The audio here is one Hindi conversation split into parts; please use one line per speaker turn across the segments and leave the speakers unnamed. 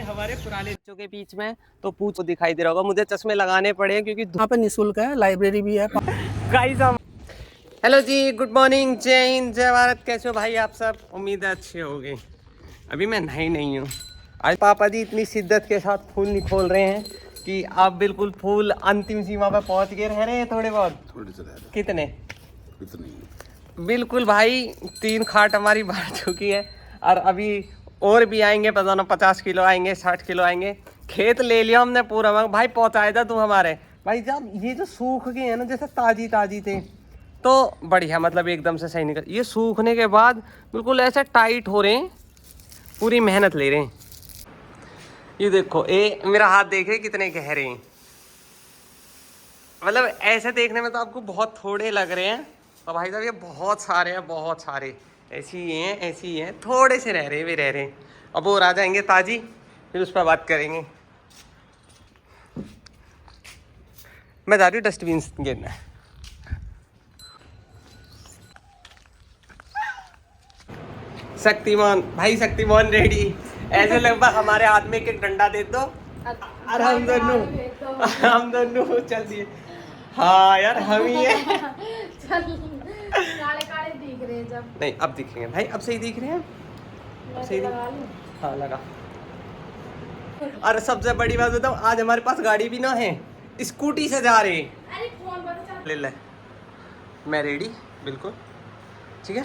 हमारे पुराने बच्चों के बीच में तो पूछ दिखाई दे रहा होगा, मुझे चश्मे लगाने पड़े क्योंकि
यहाँ पे निःशुल्क है, लाइब्रेरी भी है।
गाइस हम हेलो जी, गुड मॉर्निंग, जय हिंद, जय भारत। कैसे हो भाई आप सब? उम्मीद है अच्छे होंगे। अभी मैं नहाई नहीं हूँ। आज पापा जी इतनी शिद्दत के साथ फूल नहीं खोल रहे हैं कि आप बिल्कुल फूल अंतिम सीमा पर पहुँच गए। रह रहे हैं थोड़े बहुत,
थोड़े से रह रहे
कितने?
इतने
बिल्कुल भाई, 3 खाट हमारी भर चुकी है और अभी और भी आएंगे। पता ना 50 किलो आएंगे, 60 किलो आएंगे। खेत ले लिया हमने पूरा। भाई पहुँचाया था तू हमारे भाई। जब ये जो सूख गए हैं ना, जैसे ताजी ताजी थे तो बढ़िया, मतलब एकदम से सही निकल। ये सूखने के बाद बिल्कुल ऐसे टाइट हो रहे हैं, पूरी मेहनत ले रहे हैं। ये देखो, ये मेरा हाथ देखे कितने गहरे हैं। मतलब ऐसे देखने में तो आपको बहुत थोड़े लग रहे हैं, और भाई साहब ये बहुत सारे हैं, बहुत सारे। ऐसी ही हैं, ऐसी ही हैं, थोड़े से रह रहे हैं, वे रह रहे हैं। अब वो आ जाएंगे ताजी, फिर उस पर बात करेंगे। मैं जा रही हूँ डस्टबिन गिरना। शक्तिमान भाई, शक्तिमान रेडी। ऐसे लगभग हमारे हाथ में एक डंडा दे दो और हम दोनों चल दिए। हाँ यार, हम ही है।
काले काले दिख रहे हैं जब।
नहीं, अब दिखेंगे भाई, अब सही दिख रहे हैं। अब सही दिख, हाँ लगा। और सबसे बड़ी बात बताऊँ, आज हमारे पास गाड़ी भी ना है, स्कूटी से जा रहे हैं।
अरे फोन बंद कर।
ले मैं रेडी बिल्कुल, ठीक है।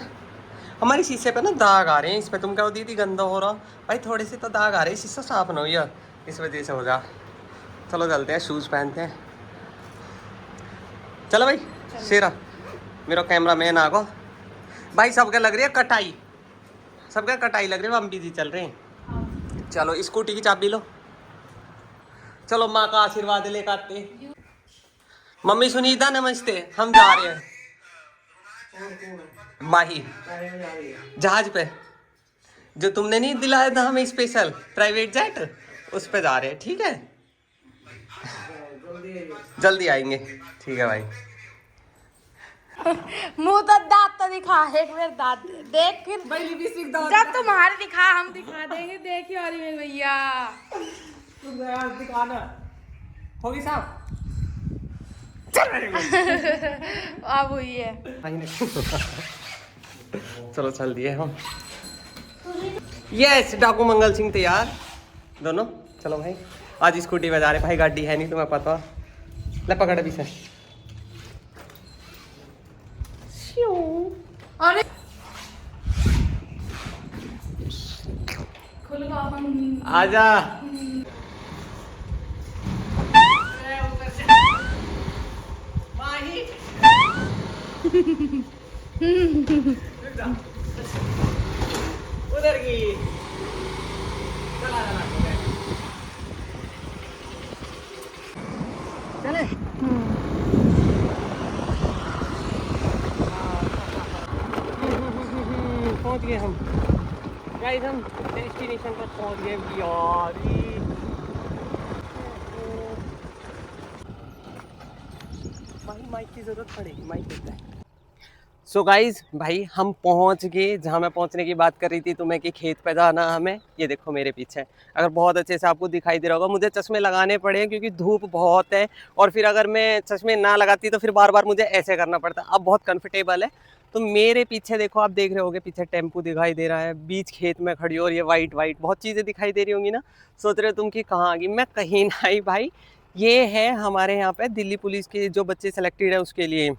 हमारी शीशे पे ना दाग आ रहे हैं, इस पे तुम क्या होती थी, गंदा हो रहा भाई। थोड़े से तो दाग आ रहे हैं, शीशा साफ ना हो यार, इस वजह से हो जा। चलो चलते हैं, शूज़ पहनते हैं। चलो भाई, शेरा मेरा कैमरा मैन आ गो भाई। सबके लग रही है कटाई, सबके कटाई लग रही है, हम बिजी चल रहे हैं। चलो स्कूटी की चाबी लो, चलो माँ का आशीर्वाद लेकर आते। मम्मी सुनीता नमस्ते, हम जा रहे हैं माही जहाज पे, जो तुमने नहीं दिलाया था हमें स्पेशल प्राइवेट जेट, उस पे जा रहे हैं, ठीक है। जल्दी आएंगे, ठीक है भाई।
मुंह तो दांत तो दिखा, एक बार दांत देख फिर जब तुम्हारे दिखा हम दिखा देंगे। देखिए और मेरे भैया
दिखाना होगी साहब।
अब हुई है।
चलो चल दिए हम। यस, डाकू मंगल सिंह तैयार दोनों। चलो भाई, आज स्कूटी में जा रहे भाई, गाड़ी है नहीं तुम्हें पता। ले पकड़ अभी से।
अरे खुल गया।
आजा। उधर की चला जाना चले। पहुंच गए हम गाइस, हम डेस्टिनेशन पर पहुंच गए यार। भाई माइक की जरूरत पड़ेगी, माइक देता है। सो गाइज भाई, हम पहुंच गए जहां मैं पहुंचने की बात कर रही थी तुम्हें, कि खेत पे जाना हमें। ये देखो मेरे पीछे, अगर बहुत अच्छे से आपको दिखाई दे रहा होगा, मुझे चश्मे लगाने पड़े क्योंकि धूप बहुत है। और फिर अगर मैं चश्मे ना लगाती तो फिर बार बार मुझे ऐसे करना पड़ता। अब बहुत कंफर्टेबल है। तो मेरे पीछे देखो, आप देख रहे होगे पीछे टेम्पू दिखाई दे रहा है, बीच खेत में खड़ी हो, और ये वाइट वाइट बहुत चीज़ें दिखाई दे रही होंगी ना। सोच रहे हो तुम कि कहाँ आ गई, मैं कहीं ना आई भाई। ये है हमारे यहाँ पे दिल्ली पुलिस के जो बच्चे सेलेक्टेड है उसके लिए,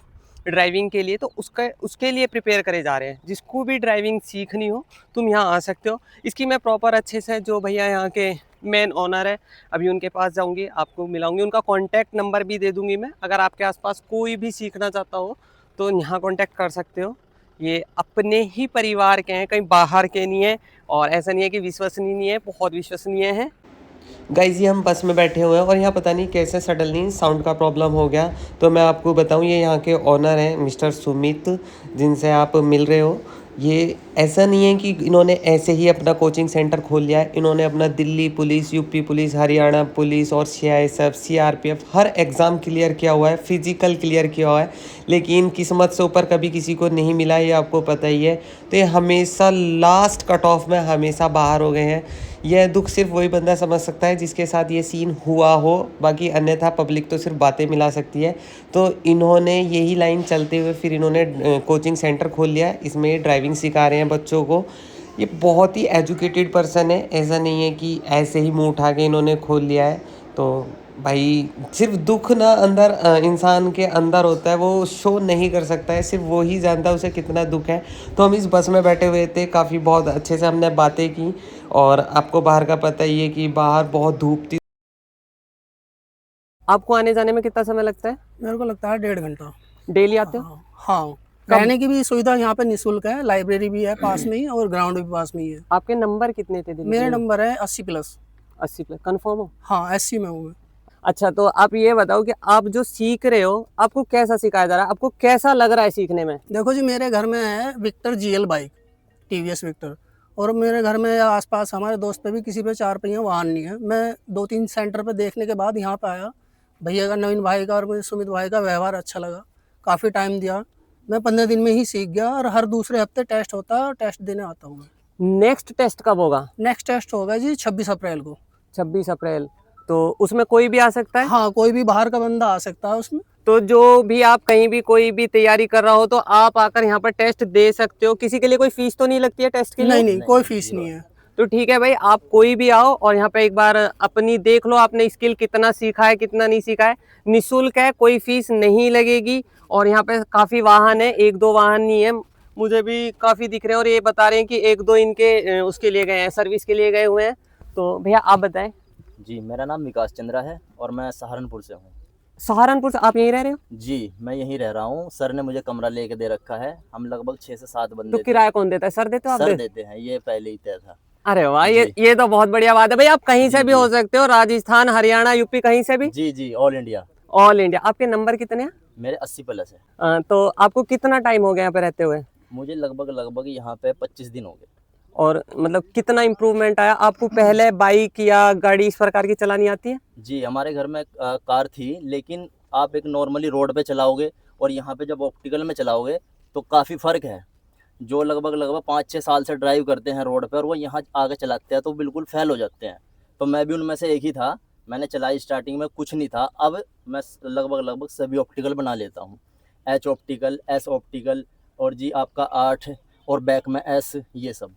ड्राइविंग के लिए। तो उसके लिए प्रिपेयर करे जा रहे हैं। जिसको भी ड्राइविंग सीखनी हो तुम यहाँ आ सकते हो। इसकी मैं प्रॉपर अच्छे से, जो भैया यहाँ के मेन ओनर है, अभी उनके पास जाऊँगी, आपको मिलाऊंगी। उनका कॉन्टैक्ट नंबर भी दे दूँगी मैं। अगर आपके आसपास कोई भी सीखना चाहता हो तो यहाँ कॉन्टैक्ट कर सकते हो। ये अपने ही परिवार के हैं, कहीं बाहर के नहीं है। और ऐसा नहीं है कि विश्वसनीय नहीं है, बहुत विश्वसनीय है। गाइज ये हम बस में बैठे हुए हैं और यहाँ पता नहीं कैसे सडनली साउंड का प्रॉब्लम हो गया। तो मैं आपको बताऊँ, ये यहाँ के ओनर हैं मिस्टर सुमित, जिनसे आप मिल रहे हो। ये ऐसा नहीं है कि इन्होंने ऐसे ही अपना कोचिंग सेंटर खोल लिया है। इन्होंने अपना Delhi police, UP police, Haryana police और CISF, CRPF हर एग्ज़ाम क्लियर किया हुआ है, फिजिकल क्लियर किया हुआ है। लेकिन किस्मत से ऊपर कभी किसी को नहीं मिला, ये आपको पता ही है। तो ये हमेशा लास्ट कट ऑफ में हमेशा बाहर हो गए हैं। यह दुख सिर्फ वही बंदा समझ सकता है जिसके साथ ये सीन हुआ हो, बाकी अन्यथा पब्लिक तो सिर्फ बातें मिला सकती है। तो इन्होंने यही लाइन चलते हुए फिर इन्होंने कोचिंग सेंटर खोल लिया है, इसमें ड्राइविंग सिखा रहे हैं बच्चों को। ये बहुत ही एजुकेटेड पर्सन है, ऐसा नहीं है कि ऐसे ही मुँह उठा के इन्होंने खोल लिया है। तो भाई सिर्फ दुख ना अंदर इंसान के अंदर होता है, वो शो नहीं कर सकता है, सिर्फ वो ही जानता है उसे कितना दुख है। तो हम इस बस में बैठे हुए थे, काफ़ी बहुत अच्छे से हमने बातें की, और आपको बाहर का पता ही है कि बाहर बहुत धूप थी। आपको आने जाने में कितना समय लगता है?
मेरे को लगता है 1.5 घंटा।
डेली आते हो?
हाँ, रहने की भी सुविधा यहाँ पे निःशुल्क है, लाइब्रेरी भी है पास में ही और ग्राउंड भी पास में ही है।
आपके नंबर कितने थे दिल्ली
मेरा
में?
नंबर है 80+।
80+, कन्फर्म हो?
हाँ, 80 में हूँ मैं।
अच्छा, तो आप ये बताओ कि आप जो सीख रहे हो आपको कैसा सिखाया जा रहा है, आपको कैसा लग रहा है सीखने में?
देखो जी, मेरे घर में है Victor GL bike, TVS Victor, और मेरे घर में आसपास हमारे दोस्त पे भी किसी पे 4 पहिया वाहन नहीं है। मैं 2-3 सेंटर पे देखने के बाद यहाँ पे आया। भैया का, नवीन भाई का और मुझे सुमित भाई का व्यवहार अच्छा लगा, काफ़ी टाइम दिया। मैं 15 दिन में ही सीख गया, और हर दूसरे हफ्ते टेस्ट होता है और टेस्ट देने आता हूँ मैं।
नेक्स्ट टेस्ट कब होगा?
नेक्स्ट टेस्ट होगा जी 26 अप्रैल को।
26 अप्रैल। तो उसमें कोई भी आ सकता है?
हाँ, कोई भी बाहर का बंदा आ सकता है उसमें।
तो जो भी आप कहीं भी कोई भी तैयारी कर रहा हो तो आप आकर यहाँ पर टेस्ट दे सकते हो। किसी के लिए कोई फीस तो नहीं लगती है टेस्ट के लिए?
नहीं, कोई फीस नहीं है।
तो ठीक है भाई, आप कोई भी आओ और यहाँ पे एक बार अपनी देख लो, आपने स्किल कितना सीखा है कितना नहीं सीखा है। निःशुल्क है, कोई फीस नहीं लगेगी, और यहाँ पे काफ़ी वाहन है, 1-2 वाहन नहीं है, मुझे भी काफ़ी दिख रहे हैं, और ये बता रहे हैं कि 1-2 इनके उसके लिए गए हैं, सर्विस के लिए गए हुए हैं। तो भैया आप बताएं।
जी, मेरा नाम विकास चंद्रा है और मैं सहारनपुर से हूँ।
सहारनपुर से? आप यहीं रह रहे हो?
जी, मैं यहीं रह रहा हूँ। सर ने मुझे कमरा लेके दे रखा है। हम लगभग 6 से 7 बंदे
तो
थे।
किराया कौन देता है? सर देते हो आप?
सर देते हैं, ये पहले ही तय था।
अरे वाह,
जी।
ये तो बहुत बढ़िया बात है भाई। आप कहीं से
जी,
भी
जी।
हो सकते हो, राजस्थान, हरियाणा, यूपी, कहीं से भी?
जी जी, ऑल इंडिया।
All India. आपके नंबर कितने हैं?
मेरे 80+ है।
तो आपको कितना टाइम हो गया यहाँ पे रहते हुए?
मुझे लगभग यहाँ पे 25 दिन हो गए।
और मतलब कितना इम्प्रूवमेंट आया आपको? पहले बाइक या गाड़ी इस प्रकार की चलानी आती है?
जी, हमारे घर में कार थी, लेकिन आप एक नॉर्मली रोड पे चलाओगे और यहाँ पे जब ऑप्टिकल में चलाओगे तो काफ़ी फ़र्क है। जो लगभग 5-6 साल से ड्राइव करते हैं रोड पर, वो यहाँ आगे चलाते हैं तो बिल्कुल फेल हो जाते हैं। तो मैं भी उनमें से एक ही था। मैंने चलाई, स्टार्टिंग में कुछ नहीं था, अब मैं लगभग सभी ऑप्टिकल बना लेता हूँ। H ऑप्टिकल, S ऑप्टिकल, और जी आपका 8, और बैक में S, ये सब।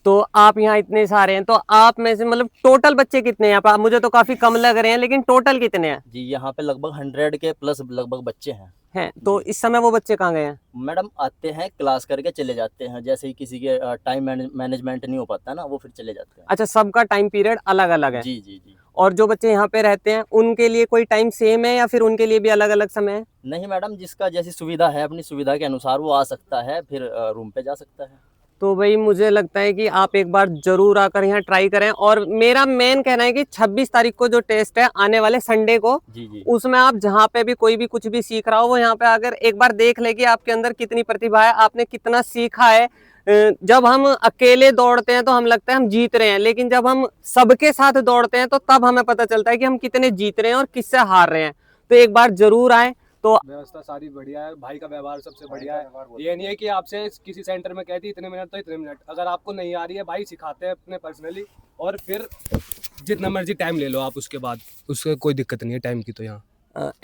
तो आप यहाँ इतने सारे हैं, तो आप में से मतलब टोटल बच्चे कितने हैं यहाँ पर? मुझे तो काफी कम लग रहे हैं, लेकिन टोटल कितने हैं?
जी, यहाँ पे लगभग 100 के प्लस लगभग बच्चे हैं।
तो इस समय वो बच्चे कहाँ गए हैं?
मैडम आते हैं, क्लास करके चले जाते हैं। जैसे ही किसी के टाइम मैनेजमेंट नहीं हो पाता ना, वो फिर चले जाते हैं।
अच्छा, सबका टाइम पीरियड अलग अलग है?
जी जी जी।
और जो बच्चे यहाँ पे रहते हैं उनके लिए कोई टाइम सेम है या फिर उनके लिए भी अलग अलग समय है?
नहीं मैडम, जिसका जैसी सुविधा है, अपनी सुविधा के अनुसार वो आ सकता है, फिर रूम पे जा सकता है।
तो भाई मुझे लगता है कि आप एक बार जरूर आकर यहाँ ट्राई करें। और मेरा मेन कहना है कि 26 तारीख को जो टेस्ट है आने वाले संडे को,
जी जी।
उसमें आप जहाँ पे भी कोई भी कुछ भी सीख रहा हो, वो यहाँ पे आकर एक बार देख ले कि आपके अंदर कितनी प्रतिभा है, आपने कितना सीखा है। जब हम अकेले दौड़ते हैं तो हम लगता है हम जीत रहे हैं, लेकिन जब हम सबके साथ दौड़ते हैं तो तब हमें पता चलता है कि हम कितने जीत रहे हैं और किससे हार रहे हैं। तो एक बार जरूर आए। तो
व्यवस्था सारी बढ़िया है, भाई का व्यवहार सबसे बढ़िया है। ये नहीं है कि आपसे किसी सेंटर में कहती इतने मिनट तो इतने मिनट, अगर आपको नहीं आ रही है भाई सिखाते हैं अपने पर्सनली, और फिर जितना मर्जी टाइम ले लो आप, उसके बाद उससे कोई दिक्कत नहीं है टाइम की। तो यहाँ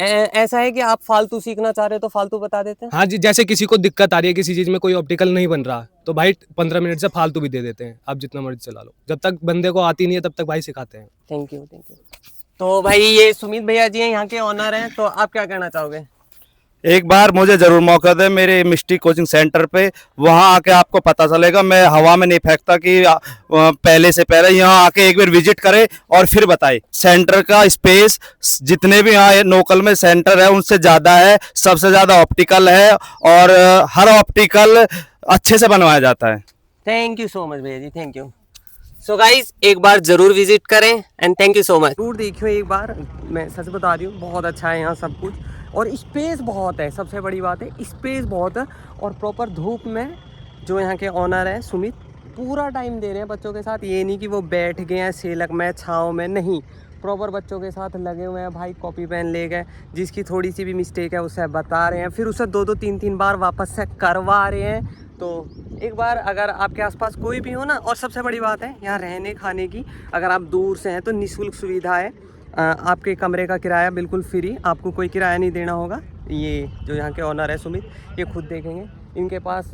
ऐसा है कि आप फालतू सीखना चाह रहे हो तो फालतू बता देते हैं?
हाँ जी, जैसे किसी को दिक्कत आ रही है, किसी चीज़ में कोई ऑप्टिकल नहीं बन रहा, तो भाई 15 मिनट से फालतू भी दे देते हैं, आप जितना मर्जी चला लो। जब तक बंदे को आती नहीं है तब तक भाई सिखाते हैं।
Thank you, thank you. तो भाई ये सुमित भैया जी हैं, यहाँ के ऑनर हैं, तो आप क्या कहना चाहोगे?
एक बार मुझे जरूर मौका दे मेरे मिस्टिक कोचिंग सेंटर पे, वहां आके आपको पता चलेगा। मैं हवा में नहीं फेंकता कि पहले से पहले यहाँ आके एक बार विजिट करे और फिर बताए। सेंटर का स्पेस जितने भी यहाँ लोकल में सेंटर है उनसे ज़्यादा है, सबसे ज़्यादा ऑप्टिकल है, और हर ऑप्टिकल अच्छे से बनवाया जाता है।
थैंक यू सो मच भैया जी, थैंक यू। सो गाइज एक बार जरूर विजिट करें and thank you so much. जरूर देखियो एक बार, मैं सच बता रही हूँ, बहुत अच्छा है यहाँ सब कुछ, और स्पेस बहुत है। सबसे बड़ी बात है स्पेस बहुत है, और प्रॉपर धूप में जो यहाँ के ऑनर हैं सुमित, पूरा टाइम दे रहे हैं बच्चों के साथ। ये नहीं कि वो बैठ गए हैं सेलक में, छाँव में, नहीं, प्रॉपर बच्चों के साथ लगे हुए हैं भाई। कॉपी पेन ले गए, जिसकी थोड़ी सी भी मिस्टेक है उसे बता रहे हैं, फिर उसे 2-2 3-3 बार वापस से करवा रहे हैं। तो एक बार अगर आपके आसपास कोई भी हो ना, और सबसे बड़ी बात है यहाँ रहने खाने की, अगर आप दूर से हैं तो निःशुल्क सुविधा है। आपके कमरे का किराया बिल्कुल फ्री, आपको कोई किराया नहीं देना होगा। ये जो यहाँ के ओनर है सुमित, ये खुद देखेंगे। इनके पास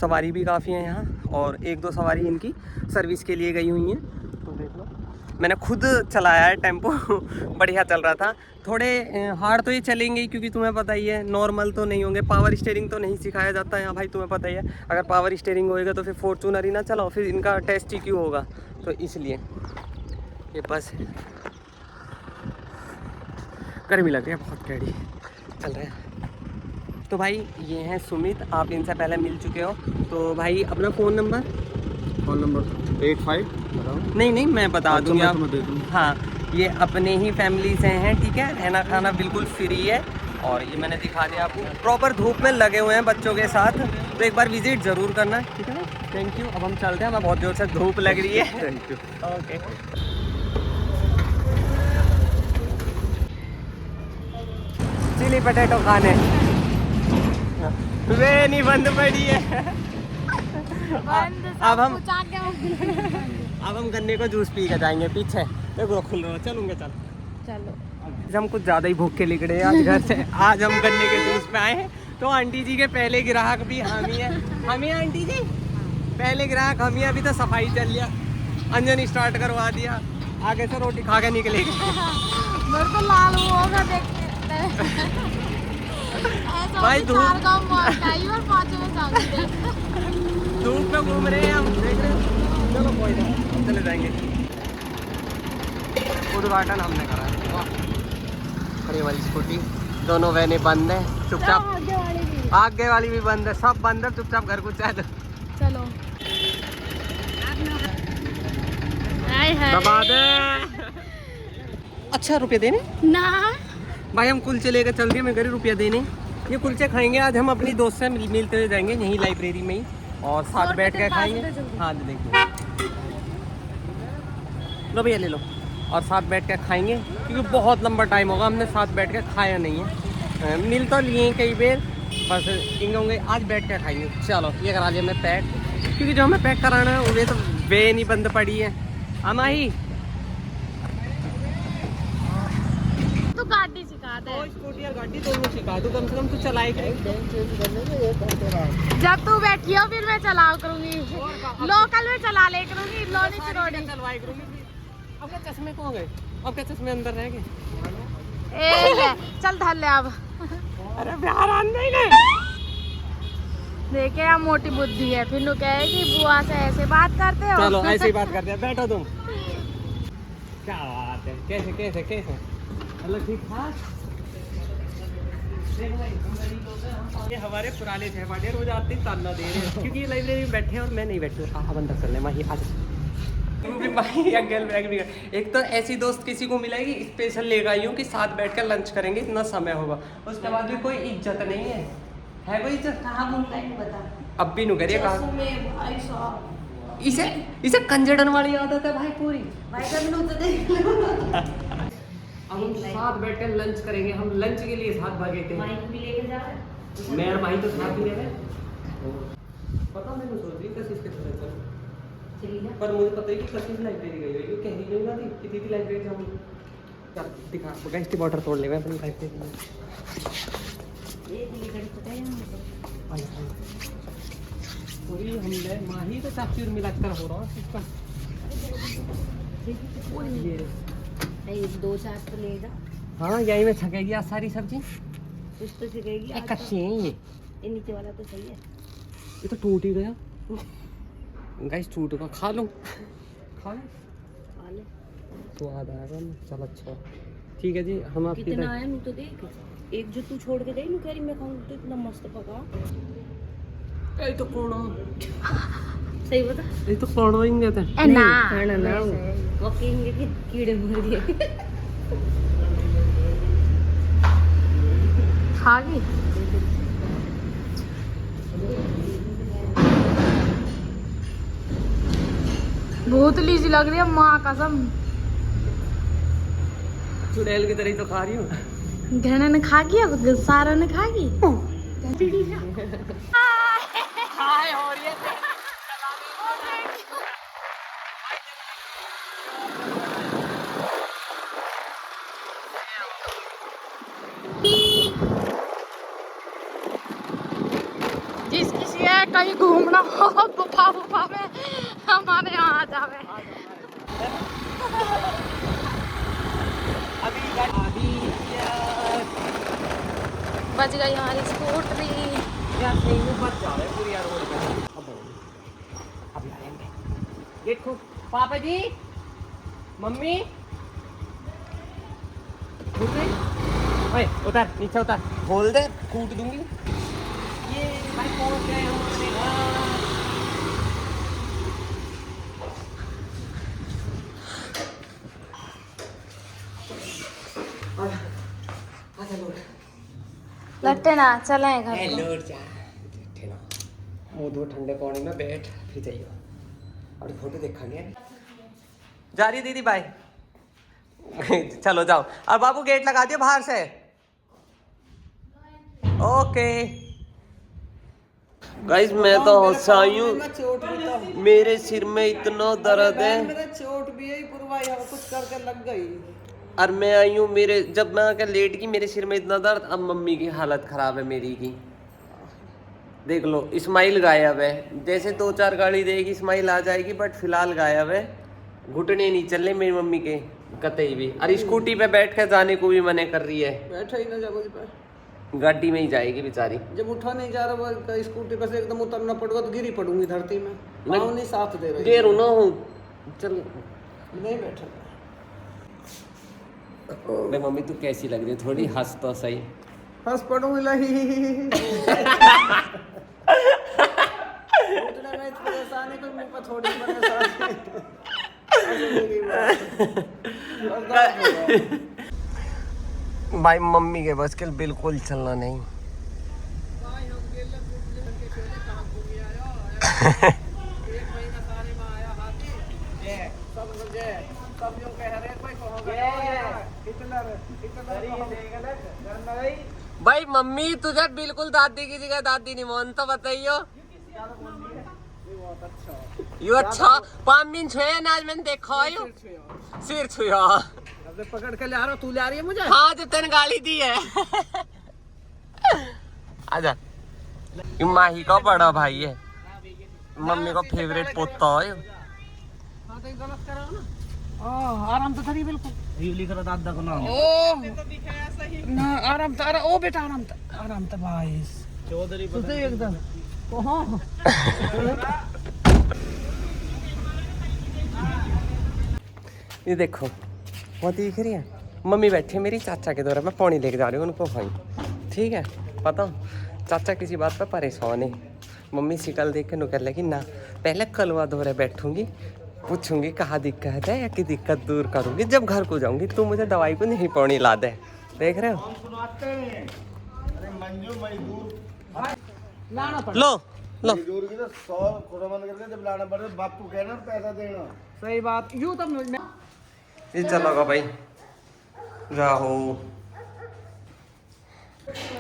सवारी भी काफ़ी है यहाँ, और 1-2 सवारी इनकी सर्विस के लिए गई हुई हैं। तो देख लो, मैंने खुद चलाया है टेम्पो बढ़िया चल रहा था। थोड़े हार्ड तो ये चलेंगे ही, क्योंकि तुम्हें पता ही है नॉर्मल तो नहीं होंगे। पावर स्टीयरिंग तो नहीं सिखाया जाता है यहाँ भाई, तुम्हें पता ही है। अगर पावर स्टीयरिंग होएगा तो फिर फॉर्चूनर ही ना चलाओ, फिर इनका टेस्ट ही क्यों होगा। तो इसलिए ये बस है, गर्मी लग रही है बहुत, कैडी चल रहे हैं। तो भाई ये हैं सुमित, आप इनसे पहले मिल चुके हो। तो भाई अपना फ़ोन नंबर
85
नहीं मैं बता दूँगी आप।
दे दूँ।
हाँ, ये अपने ही फैमिली से हैं, ठीक है। रहना खाना बिल्कुल फ्री है, और ये मैंने दिखा दिया आपको। प्रॉपर धूप में लगे हुए हैं बच्चों के साथ, तो एक बार विजिट ज़रूर करना, ठीक है ना। Thank you. अब हम चलते हैं, हमें बहुत जोर से धूप लग रही है।
Thank you.
Okay. Chilli potato खाने वे नहीं बंद पड़ी है। अब हम गन्ने को जूस पी के जाएंगे पीछे। देखो खुल रहा, चलूंगे चलो। हम कुछ ज़्यादा ही भूख के निकले आज घर से। आज हम गन्ने के जूस पे आए हैं। तो आंटी जी के पहले ग्राहक भी हम ही है। हम ही आंटी जी पहले ग्राहक हम ही। अभी तो सफाई चल लिया, अंजन स्टार्ट करवा दिया, आगे से रोटी खा के निकलेगी।
मेरे को लाल होगा देख
भाई धूप में घूम रहे हैं हम, देख रहे हैं। चलो कोई ना, हम चले जाएंगे। उद्घाटन हमने करा है। वाह, अरे वाली स्कूटी, दोनों वैने बंद है। चुपचाप आगे वाली भी बंद है, सब बंद है। चुपचाप घर को चल।
चलो
दबा दे। अच्छा रुपये देने
ना
भाई, हम कुलचे लेकर चल दिए। मैं घर रुपया देने, ये कुलचे खाएंगे आज हम अपनी दोस्त से मिलते हुए जाएंगे यहीं लाइब्रेरी में ही, और साथ बैठ के खाएंगे। हाँ देखिए, लो भैया ले लो, और साथ बैठ के खाएंगे, क्योंकि बहुत लंबा टाइम होगा हमने साथ बैठ के खाया नहीं है। मिल तो लिए कई बार, बस इंगे आज बैठ के खाएंगे। चलो ये करा लिया मैं पैक, क्योंकि जो हमें पैक कराना है वो तो वे नहीं बंद पड़ी है। अमा ही
तू गाड़ी सिखा दे,
स्कूटी और गाड़ी दोनों सिखा दो, कम से कम तू चलाए कर।
जब तू बैठी हो फिर मैं चलाओ करूंगी, लोकल में चला ले करूंगी, लोनी चिरोड़ी
चलवाई करूंगी। अब क्या चश्मे कहाँ गए? अब क्या चश्मे अंदर रह गए?
चल धर ले अब।
अरे बिहार आन नहीं ले।
देखे यार मोटी बुद्धि है, फिर नु कहेगी बुआ से ऐसे बात करते हो।
चलो ऐसे ही बात करते हैं, बैठो तुम। क्या बात है, कैसे कैसे कैसे मतलब ठीक ठाक। ये हमारे पुराने सहपाठी रोज आते ही ताना दे रहे हैं, क्योंकि ये लाइब्रेरी में बैठे हैं और मैं नहीं बैठी हूँ। हाँ बंदा कर ले माही आज। एक तो ऐसी दोस्त किसी को मिलेगी, स्पेशल लेकर आई हूँ कि साथ बैठ कर लंच करेंगे, इतना समय होगा। उसके बाद भी कोई इज्जत नहीं है, है कोई इज्जत? अब भी नु करिए कहा। इसे कंजड़न वाली आदत है भाई पूरी। अब हम साथ बैठ कर लंच करेंगे, हम लंच के लिए साथ भागे थे। मैं और भाई तो साथ ही रहे। पता मैंने सोच रही कशिश के तरह चल, पर मुझे पता है कि कशिश लाइब्रेरी गई है। कह रही नहीं थी कितनी थी लाइब्रेरी से हम चल दिखा गैस की बॉटल तोड़ लेगा अपनी लाइब्रेरी में। पूरी हमने माही तो चाची और मिलाकर हो रहा है इसका।
नहीं 2 चार तो ले जा।
हाँ यही में छकेगी आज सारी सब्जी,
कुछ तो सिकेगी।
कच्ची है
ये नीचे वाला तो सही है,
ये तो टूट ही गया। गैस टूट का खा लो, खा लो
खा ले।
स्वाद आएगा। चल अच्छा ठीक है जी, हम आपकी
कितना आया मैं तो देख, एक जो तू छोड़ के गई ना कह रही मैं खाऊं तो इतना मस्त पका।
ये तो कौन
सही बता,
ये तो कौन ही कहते हैं
ना ना ना वो कहेंगे कि कीड़े मर गए।
खा गई भूतली सी लग रही है माँ कसम।
चुड़ैल की तरह तो खा रही हूँ।
घना ने खा गया, सारा ने खा गई।
हाय हो रही है
जिस किसी है कहीं घूमना हो गुफा गुफा में हमारे यहाँ आ जावे। बच गई हमारी स्कूटरी।
यार सही में बच जावे पूरी यार रोड पे। अब लाएंगे। देखो पापा जी, मम्मी, ओए उतर, नीचे उतर, खोल दे, कूट दूंगी। ये भाई पहुंच गए हमारे घर।
लट्टे ना चले घर को।
लौट जा, बैठे ना, मुंह धो ठंडे पानी में बैठ, फिर जाइयो और फोटो देखेंगे। जा रही दीदी बाय। चलो जाओ, और बाबू गेट लगा दियो बाहर से। ओके गाइस, मैं तो हंसाई हूँ, मेरे सिर में इतना दर्द है।
मेरा चोट भी है पूरा, यहाँ कुछ करके लग गई।
और मैं आई हूँ, मेरे जब मैं आकर लेट की मेरे सिर में इतना दर्द। अब मम्मी की हालत खराब है मेरी की, देख लो। स्माइल गायब है, जैसे 2-4 गाड़ी देगी स्माइल आ जाएगी, बट फिलहाल गायब है। घुटने नहीं चल रहे मेरी मम्मी के कतई भी। और स्कूटी पे बैठ कर जाने को भी मना कर रही है।
बैठा ही ना जा मुझ पर,
गाड़ी में ही जाएगी बेचारी।
जब उठा नहीं जा रहा स्कूटी पर से एकदम उतरना पड़ेगा तो गिरी पड़ूंगी धरती में। पाँव नहीं साथ दे रहे।
गिरू ना हूँ, चल।
नहीं बैठा।
अरे मम्मी तू कैसी लग रही है, थोड़ी हंस तो सही।
हंस पड़ूंगी लही। उठने में परेशानी कोई मुंह पर थोड़ी परेशानी।
भाई मम्मी के बस के बिल्कुल चलना नहीं। भाई मम्मी तुझे बिल्कुल दादी की जगह दादी नहीं मानता, बताइयो। यू अच्छा 5 दिन छुए नाज मैंने देखा है, सिर छुआ।
पकड़ के ले आ रहा, तू ले आ रही है मुझे।
हाँ जो तेने गाली दी है। आजा, ये माही का बड़ा भाई है, मम्मी का फेवरेट पोता है।
हाँ तो गलत करा ना। आराम तो थरी बिल्कुल।
ये लिख रहा दादा को नाम।
ना आराम तो ओ बेटा आराम तो भाई
चौधरी
एकदम। हाँ
ये देखो वो दिख रही है, मम्मी बैठी है मेरी चाचा के द्वारा, मैं पानी लेके जा रही हूँ उनको भाई। ठीक है, पता चाचा किसी बात पर परेशान है। मम्मी शिकल देख के नुकर लगी ना, पहले कलवा धोरे बैठूंगी, पूछूंगी कहाँ दिक्कत है या कि दिक्कत दूर करूंगी जब घर को जाऊंगी। तू मुझे दवाई को नहीं पानी ला दे, देख रहे हो। लो लो
बापू कहना पैसा देना।
सही बात। यूं तब
ये चलोगा भाई, राहो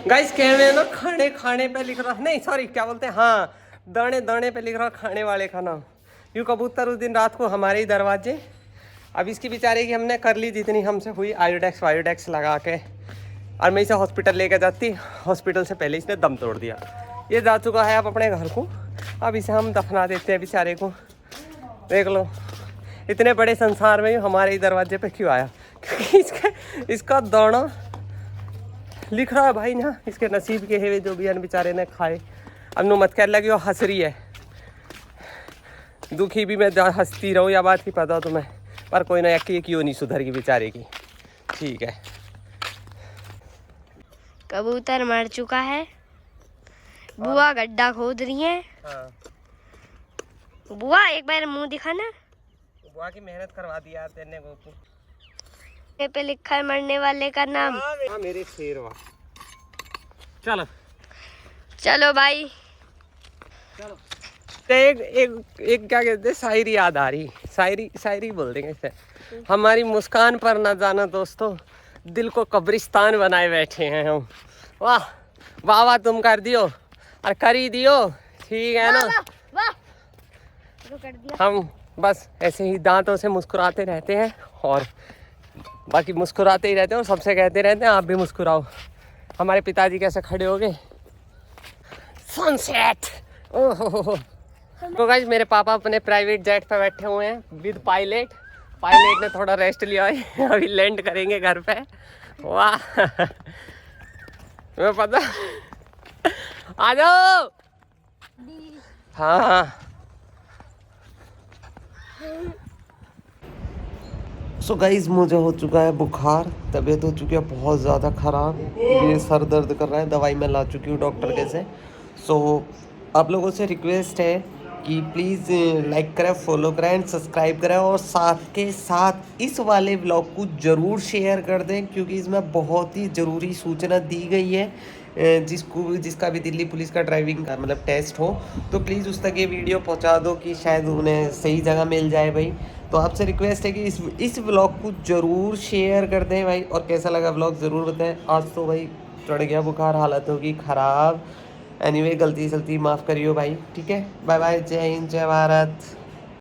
गाइस। कह रहे हैं ना खाने खाने पे लिख रहा, नहीं सॉरी क्या बोलते हैं, हाँ दाने दाने पे लिख रहा खाने वाले का नाम। यूँ कबूतर उस दिन रात को हमारे ही दरवाजे। अब इसकी बेचारे की हमने कर ली जितनी हमसे हुई, आयोडेक्स वायोडेक्स लगा के, और मैं इसे हॉस्पिटल लेकर जाती। हॉस्पिटल से पहले इसने दम तोड़ दिया। ये जा चुका है अब अपने घर को, अब इसे हम दफना देते हैं बेचारे को। देख लो इतने बड़े संसार में हमारे ही दरवाजे पे क्यों आया, क्योंकि इसका दाना लिख रहा है भाई ना, इसके नसीब के हेवे जो भी है बेचारे ने खाए। अब नो मत कह लगी और हंस रही है, दुखी भी मैं हंसती रहूँ या बात की पता तुम्हें, पर कोई ना यकी क्यों नहीं सुधर की बेचारे की। ठीक है,
कबूतर मर चुका है, बुआ गड्ढा खोद रही है।
हाँ
बुआ एक बार मुंह दिखाना।
बुआ की मेहनत करवा दिया तेने गोपू।
पे लिखा है मरने वाले का नाम।
हाँ मेरे शेरवा। चलो
चलो भाई।
तो एक क्या कहते हैं, शायरी याद आ रही, शायरी बोल देंगे इसे। हमारी मुस्कान पर ना जाना दोस्तों, दिल को कब्रिस्तान बनाए बैठे हैं हम। वाह वाह वाह तुम कर दियो और कर ही दियो, ठीक है ना।
वाह
शुरू कर दिया।
हम बस ऐसे ही दांतों से मुस्कुराते रहते हैं और बाकी मुस्कुराते ही रहते हैं और सबसे कहते रहते हैं आप भी मुस्कुराओ। हमारे पिताजी कैसे खड़े हो गए, सनसेट। ओहो। तो गाइस मेरे पापा अपने प्राइवेट जेट पे बैठे हुए हैं विद पायलट। पायलट ने थोड़ा रेस्ट लिया है, अभी लैंड करेंगे घर पे। वाह मैं पता आ जाओ। हाँ सो गाइज मुझे हो चुका है बुखार, तबीयत हो चुकी है बहुत ज़्यादा ख़राब, ये सर दर्द कर रहा है, दवाई मैं ला चुकी हूँ डॉक्टर के से। सो आप लोगों से रिक्वेस्ट है कि प्लीज़ लाइक करें, फॉलो करें एंड सब्सक्राइब करें और साथ के साथ इस वाले ब्लॉग को ज़रूर शेयर कर दें क्योंकि इसमें बहुत ही ज़रूरी सूचना दी गई है। जिसका भी दिल्ली पुलिस का ड्राइविंग का मतलब टेस्ट हो तो प्लीज़ उस तक ये वीडियो पहुंचा दो कि शायद उन्हें सही जगह मिल जाए भाई। तो आपसे रिक्वेस्ट है कि इस व्लॉग को ज़रूर शेयर कर दें भाई और कैसा लगा व्लॉग ज़रूर बताएं। आज तो भाई चढ़ गया बुखार, हालत होगी ख़राब। एनीवे गलती सलती माफ़ करियो भाई, ठीक है। बाय बाय, जय हिंद, जय भारत।